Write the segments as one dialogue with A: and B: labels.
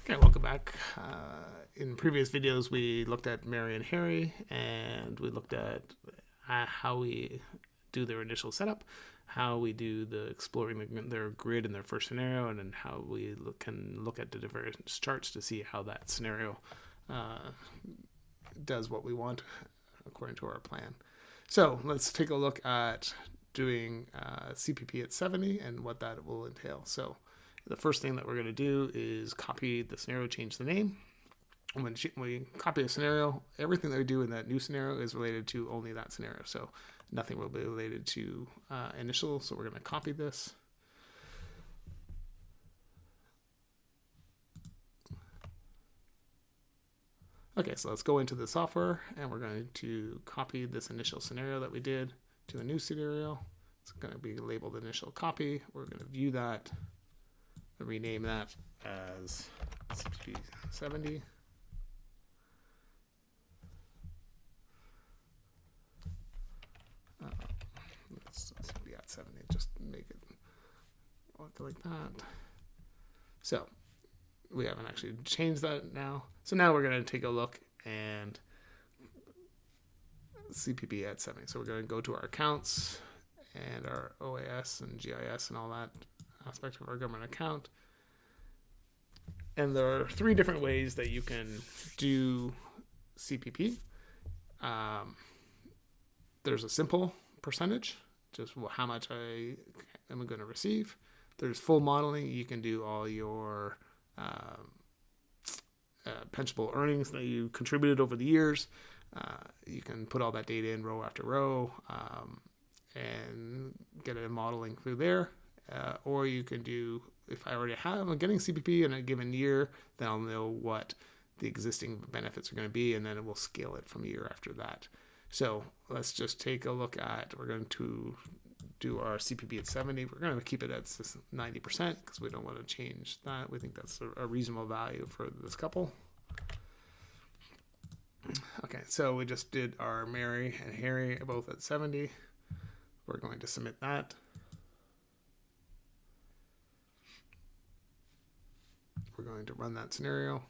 A: Okay, welcome back. In previous videos, we looked at Mary and Harry, and we looked at how we do their initial setup, how we do the exploring their grid in their first scenario, and then how we can look at the different charts to see how that scenario does what we want according to our plan. So let's take a look at doing CPP at 70 and what that will entail. So the first thing that we're going to do is copy the scenario, change the name. When we copy a scenario, everything that we do in that new scenario is related to only that scenario. So nothing will be related to initial. So we're going to copy this. Okay, so let's go into the software and we're going to copy this initial scenario that we did to a new scenario. It's going to be labeled initial copy. We're going to view that and rename that as CPP 70. Let's be at 70, just make it look like that. So we haven't actually changed that now. So now we're going to take a look and CPP at 70. So we're going to go to our accounts and our OAS and GIS and all that aspect of our government account. And there are three different ways that you can do CPP. There's a simple percentage, just how much I am going to receive. There's full modeling. You can do all your pensionable earnings that you contributed over the years. You can put all that data in row after row and get a modeling through there. Or you can do, if I already have, I'm getting CPP in a given year, then I'll know what the existing benefits are going to be, and then it will scale it from year after that. So let's just take a look at, we're going to do our CPP at 70. We're going to keep it at 90% because we don't want to change that. We think that's a reasonable value for this couple. Okay, so we just did our Mary and Harry both at 70. We're going to submit that. We're going to run that scenario.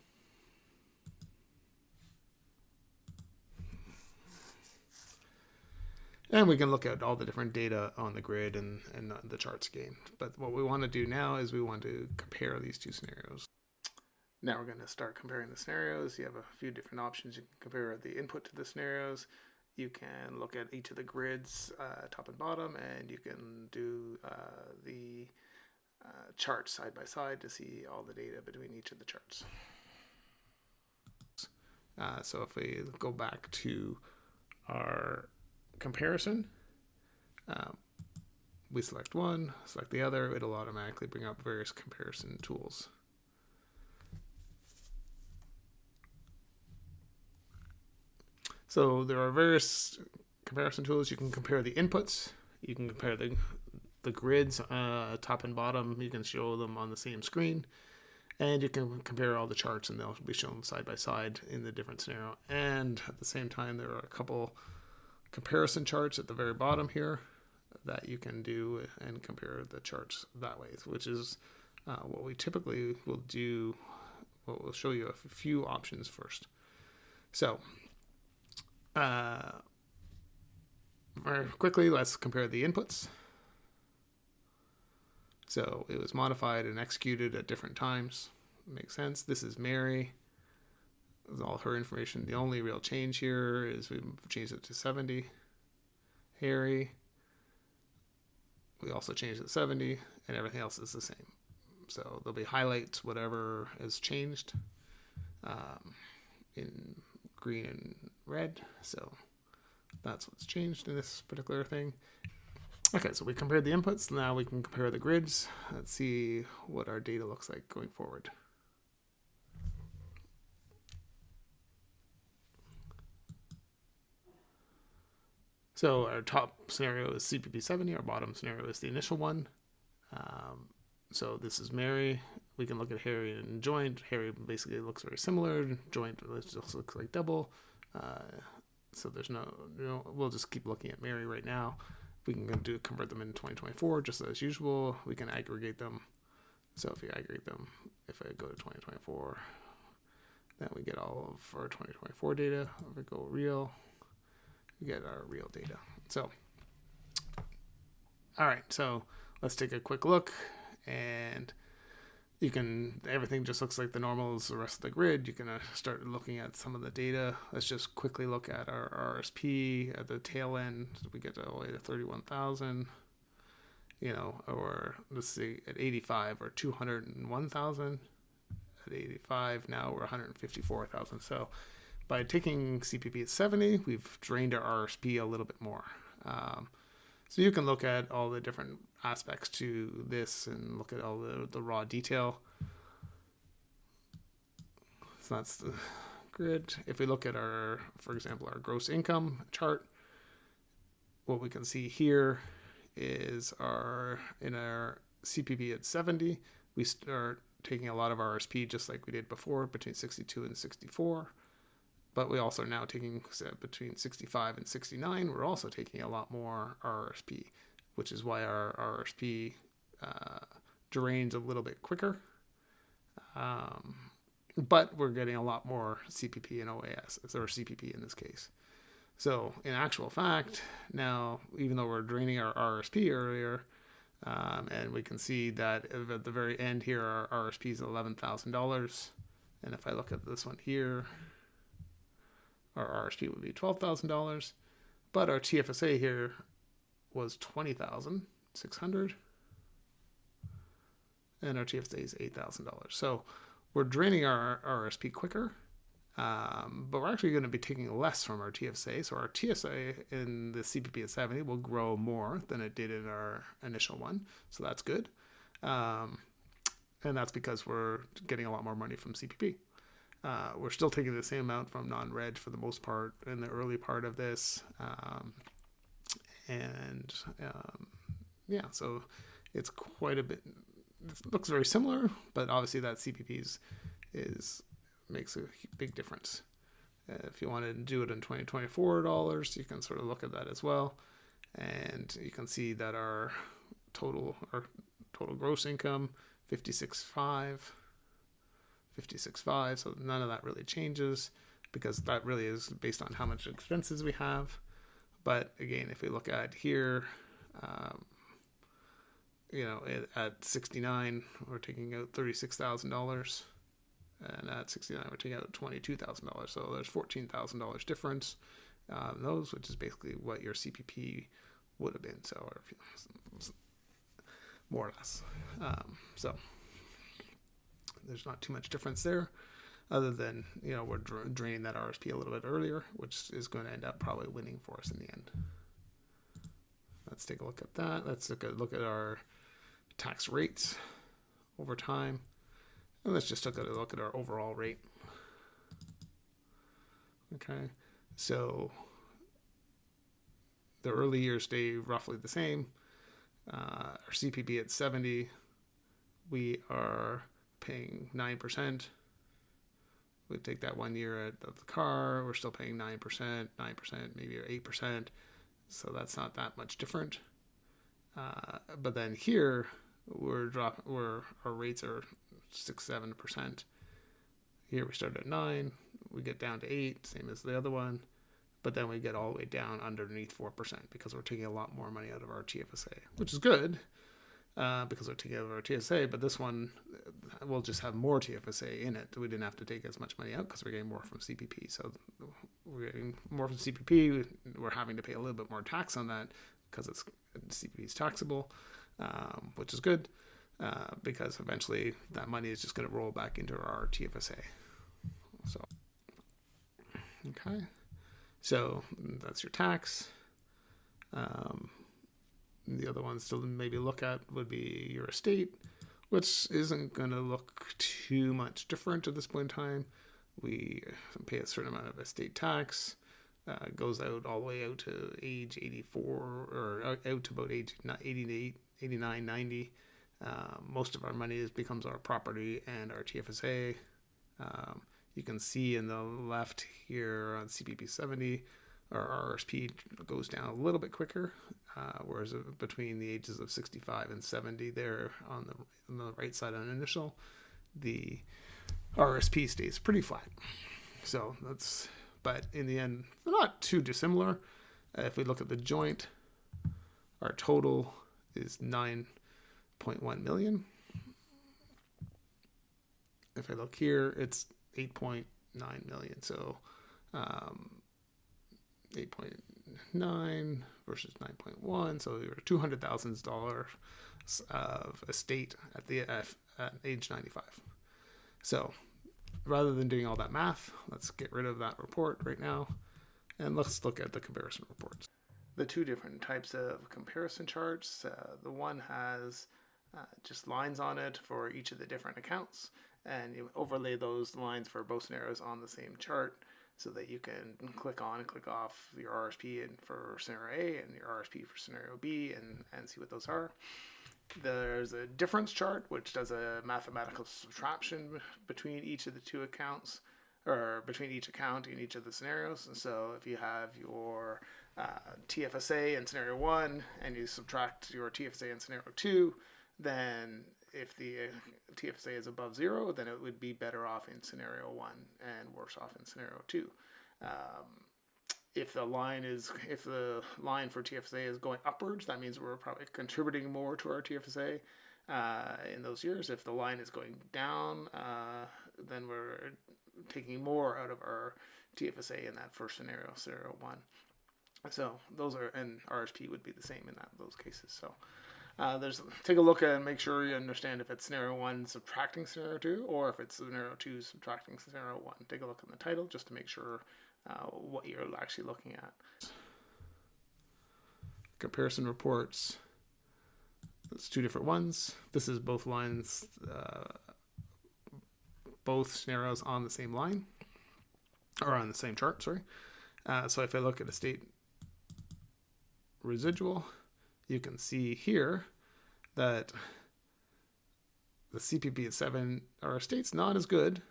A: And we can look at all the different data on the grid and the charts again. But what we want to do now is we want to compare these two scenarios. Now we're going to start comparing the scenarios. You have a few different options. You can compare the input to the scenarios. You can look at each of the grids, top and bottom, and you can do the charts side by side to see all the data between each of the charts. So if we go back to our comparison, we select one, select the other, it'll automatically bring up various comparison tools. So there are various comparison tools. You can compare the inputs, you can compare the grids, top and bottom, you can show them on the same screen, and you can compare all the charts and they'll be shown side by side in the different scenario. And at the same time, there are a couple comparison charts at the very bottom here that you can do and compare the charts that way, which is what we typically will do. Well, we'll show you a few options first. So very quickly, let's compare the inputs. So it was modified and executed at different times. Makes sense. This is Mary. With all her information. The only real change here is we changed it to 70. Harry. We also changed it to 70, and everything else is the same. So there'll be highlights, whatever is changed in green and red. So that's what's changed in this particular thing. Okay, so we compared the inputs. Now we can compare the grids. Let's see what our data looks like going forward. So our top scenario is CPP 70. Our bottom scenario is the initial one. So this is Mary. We can look at Harry and joint. Harry basically looks very similar. Joint just looks like double. So there's no, we'll just keep looking at Mary right now. We can convert them in 2024 just as usual. We can aggregate them So if you aggregate them, if I go to 2024, then we get all of our 2024 data. If we go real, we get our real data. So, all right, so let's take a quick look, and everything just looks like the normal as the rest of the grid. You can start looking at some of the data. Let's just quickly look at our RSP at the tail end. We get all the way to 31,000, or let's see, at 85 or 201,000. At 85, now we're 154,000. So by taking CPP at 70, we've drained our RSP a little bit more. So you can look at all the different aspects to this and look at all the raw detail. So that's the grid. If we look at for example, our gross income chart, what we can see here is in our CPP at 70, we start taking a lot of RSP just like we did before, between 62 and 64. But we also are now taking between 65 and 69. We're also taking a lot more RSP, which is why our RSP drains a little bit quicker. But we're getting a lot more CPP and OAS, or CPP in this case. So in actual fact, now, even though we're draining our RSP earlier, and we can see that at the very end here, our RSP is $11,000. And if I look at this one here, our RSP would be $12,000, but our TFSA here was $20,600, and our TFSA is $8,000. So we're draining our RSP quicker, but we're actually going to be taking less from our TFSA. So our TSA in the CPP at 70 will grow more than it did in our initial one. So that's good. And that's because we're getting a lot more money from CPP. We're still taking the same amount from non-reg for the most part in the early part of this. So it's quite a bit, it looks very similar, but obviously that CPP makes a big difference. If you wanted to do it in 2024 dollars, you can sort of look at that as well. And you can see that our total gross income, 56.5. So none of that really changes, because that really is based on how much expenses we have. But again, if we look at here, at 69, we're taking out $36,000, and at 69, we're taking out $22,000. So there's $14,000 difference in those, which is basically what your CPP would have been. So, or more or less. So there's not too much difference there, other than, we're draining that RSP a little bit earlier, which is going to end up probably winning for us in the end. Let's take a look at that. Let's look at our tax rates over time. And let's just take a look at our overall rate. Okay, so the early years stay roughly the same. Our CPP at 70, we are paying 9%. We take that 1 year of the car, we're still paying 9%, maybe 8%. So that's not that much different. But then here, our rates are 6-7%. Here we start at 9, we get down to 8, same as the other one. But then we get all the way down underneath 4% because we're taking a lot more money out of our TFSA, which is good. Because we're taking over our TSA, but this one will just have more TFSA in it. We didn't have to take as much money out because we're getting more from CPP. So we're getting more from CPP. We're having to pay a little bit more tax on that because CPP is taxable, which is good, because eventually that money is just going to roll back into our TFSA. So, okay. So that's your tax. The other ones to maybe look at would be your estate, which isn't going to look too much different at this point in time. We pay a certain amount of estate tax. Goes out all the way out to age 84, or out to about age 88, 89, 90. Most of our money becomes our property and our TFSA. You can see in the left here on CPP 70, our RSP goes down a little bit quicker, whereas between the ages of 65 and 70, there on the right side on initial, the RSP stays pretty flat. So but in the end, they're not too dissimilar. If we look at the joint, our total is 9.1 million. If I look here, it's 8.9 million. So 8.9 versus 9.1. So we were $200,000 of estate at age 95. So rather than doing all that math, let's get rid of that report right now, and let's look at the comparison reports. The two different types of comparison charts. The one has just lines on it for each of the different accounts, and you overlay those lines for both scenarios on the same chart so that you can click on and click off your RSP for scenario A and your RSP for scenario B and see what those are. There's a difference chart, which does a mathematical subtraction between each of the two accounts, or between each account in each of the scenarios. So if you have your TFSA in scenario 1 and you subtract your TFSA in scenario 2, then if the TFSA is above 0, then it would be better off in scenario 1 and worse off in scenario 2. If the line for TFSA is going upwards, that means we're probably contributing more to our TFSA in those years. If the line is going down, then we're taking more out of our TFSA in that first scenario, scenario 1. So those are, and RSP would be the same in those cases. So take a look at and make sure you understand if it's scenario 1 subtracting scenario 2, or if it's scenario 2 subtracting scenario 1. Take a look in the title just to make sure what you're actually looking at. Comparison reports. It's two different ones. This is both lines, both scenarios on the same line, or on the same chart, sorry. So if I look at estate residual, you can see here that the CPP at 7, our estate's not as good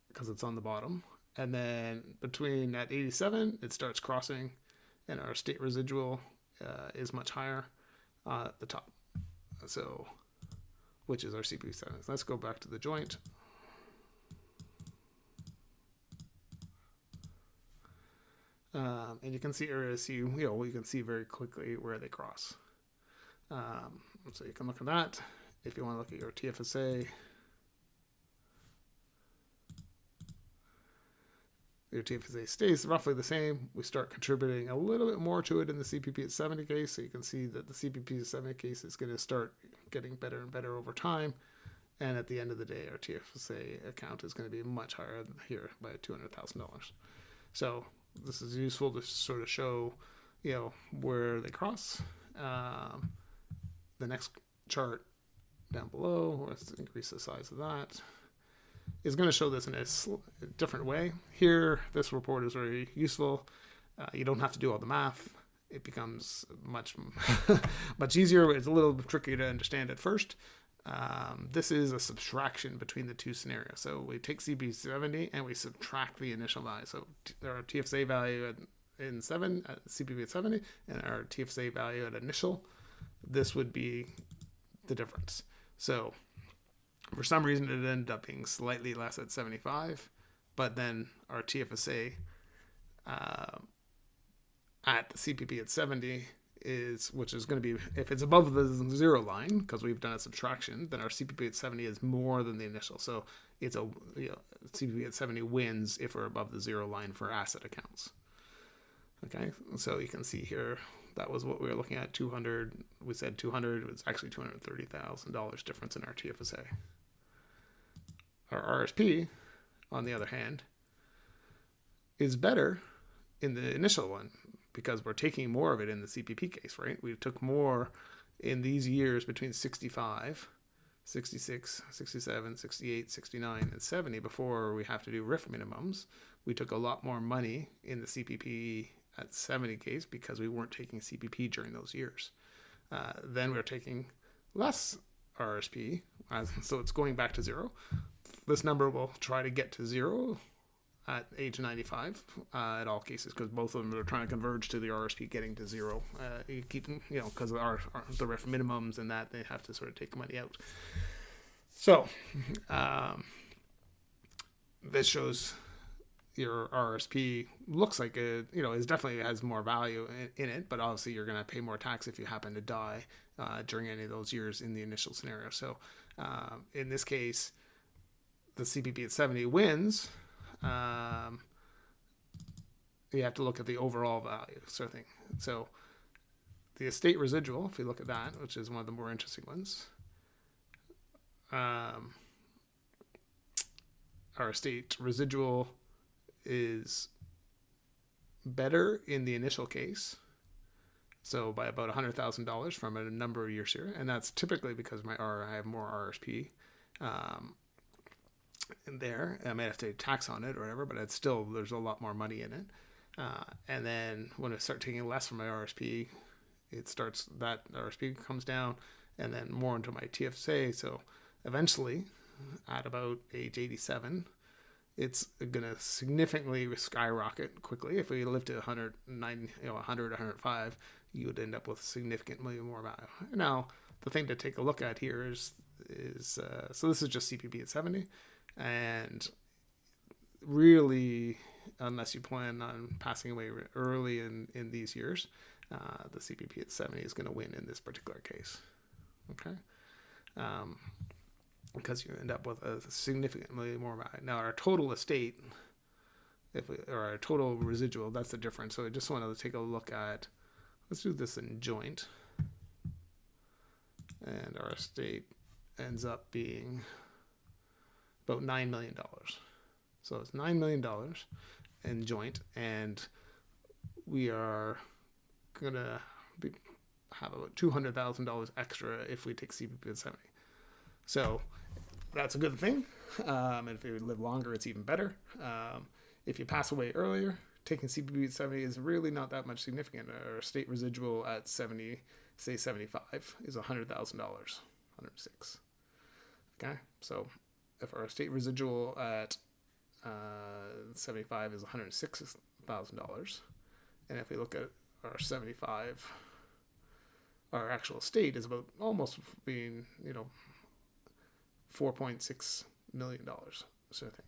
A: because it's on the bottom. And then between at 87, it starts crossing, and our estate residual is much higher at the top. So, which is our CPP 7. Let's go back to the joint. And you can see areas you can see very quickly where they cross. So you can look at that. If you want to look at your TFSA, your TFSA stays roughly the same. We start contributing a little bit more to it in the CPP at 70 case. So you can see that the CPP at 70 case is going to start getting better and better over time. And at the end of the day, our TFSA account is going to be much higher here by $200,000. So this is useful to sort of show, where they cross. The next chart down below, let's increase the size of that, is going to show this in a different way. Here, this report is very useful. You don't have to do all the math. It becomes much easier. It's a little tricky to understand at first. This is a subtraction between the two scenarios. So we take CPP 70 and we subtract the initial value. So our TFSA value in 7, CPP at 70, and our TFSA value at initial, this would be the difference. So for some reason, it ended up being slightly less at 75, but then our TFSA at the CPP at 70 which is going to be, if it's above the 0 line, because we've done a subtraction, then our CPP at 70 is more than the initial. So it's CPP at 70 wins if we're above the 0 line for asset accounts. Okay, so you can see here, that was what we were looking at, 200. We said 200, it was actually $230,000 difference in our TFSA. Our RSP, on the other hand, is better in the initial one because we're taking more of it in the CPP case, right? We took more in these years between 65, 66, 67, 68, 69, and 70 before we have to do RIF minimums. We took a lot more money in the CPP at 70 case because we weren't taking CPP during those years. Then we're taking less RSP, so it's going back to 0. This number will try to get to 0 at age 95 in all cases, because both of them are trying to converge to the RSP getting to zero. You keep, because the ref minimums and that, they have to sort of take money out. So this shows your RSP looks like it, is definitely has more value in it, but obviously you're going to pay more tax if you happen to die during any of those years in the initial scenario. So in this case, the CPP at 70 wins. You have to look at the overall value sort of thing. So the estate residual, if you look at that, which is one of the more interesting ones, our estate residual is better in the initial case, so by about $100,000 from a number of years here, and that's typically because I have more RSP in there. I might have to tax on it or whatever, but it's still, there's a lot more money in it. And then when I start taking less from my RSP, that RSP comes down, and then more into my TFSA. So eventually, at about age 87, it's going to significantly skyrocket quickly. If we live to 109, 100, 105, you would end up with significantly more value. Now, the thing to take a look at here is so this is just CPP at 70, and really, unless you plan on passing away early in these years, the CPP at 70 is going to win in this particular case. Okay. Because you end up with a significantly more value. Now, our total estate, or our total residual, that's the difference. So I just wanted to take a look at, let's do this in joint. And our estate ends up being about $9 million. So it's $9 million in joint, and we are going to have about $200,000 extra if we take CPP at 70. So that's a good thing. And if you live longer, it's even better. If you pass away earlier, taking CPP at 70 is really not that much significant. Our estate residual at 70, say 75, is $100,000, 106. Okay, so if our estate residual at 75 is $106,000, and if we look at our 75, our actual estate is about almost being, $4.6 million sort of thing,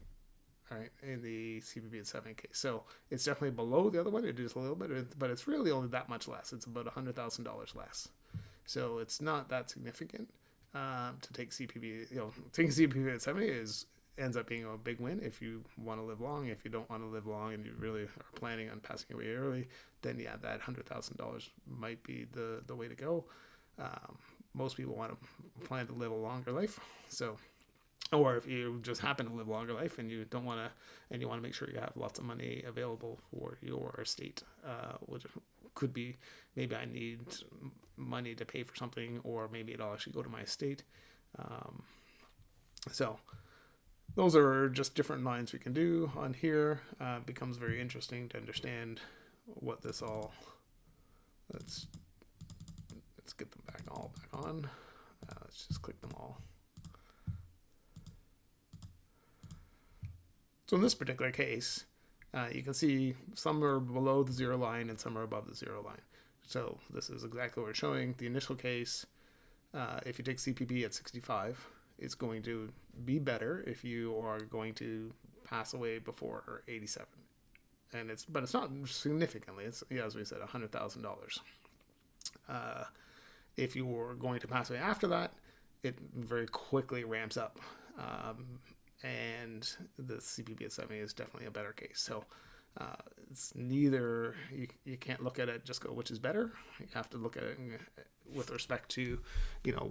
A: all right, in the CPP at 70 case. So it's definitely below the other one. It is a little bit, but it's really only that much less. It's about $100,000 less. So it's not that significant to take CPP. Taking CPP at 70 ends up being a big win if you want to live long. If you don't want to live long and you really are planning on passing away early, then yeah, that $100,000 might be the way to go. Most people want to plan to live a longer life. So, or if you just happen to live a longer life and you don't want to, and you want to make sure you have lots of money available for your estate, which could be, maybe I need money to pay for something, or maybe it'll actually go to my estate. So those are just different lines we can do on here. It becomes very interesting to understand what this all, let's get them back on. Let's just click them all. So in this particular case, you can see some are below the zero line and some are above the zero line. So this is exactly what we're showing. The initial case, if you take CPP at 65, it's going to be better if you are going to pass away before 87. But it's not significantly. It's, as we said, $100,000. If you were going to pass away after that, it very quickly ramps up. And the CPP at 70 is definitely a better case. So it's neither, you can't look at it just go which is better. You have to look at it with respect to,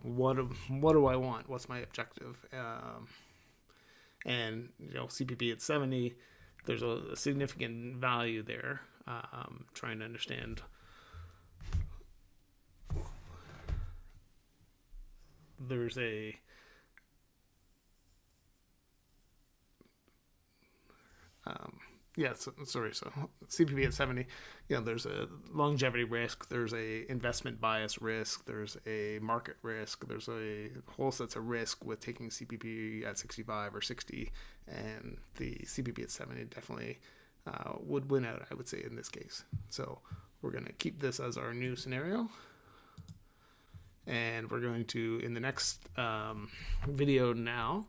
A: what do I want? What's my objective? And CPP at 70, there's a significant value there. Trying to understand there's a yeah, sorry. So CPP at 70, there's a longevity risk, there's a investment bias risk, there's a market risk, there's a whole sets of risk with taking CPP at 65 or 60, and the CPP at 70 definitely would win out, I would say, in this case. So we're going to keep this as our new scenario. And we're going to, in the next video now,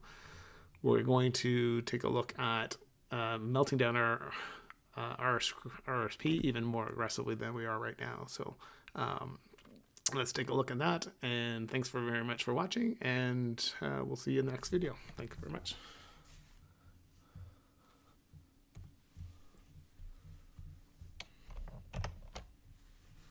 A: we're going to take a look at melting down our RSP even more aggressively than we are right now. So let's take a look at that. And thanks very much for watching. And we'll see you in the next video. Thank you very much.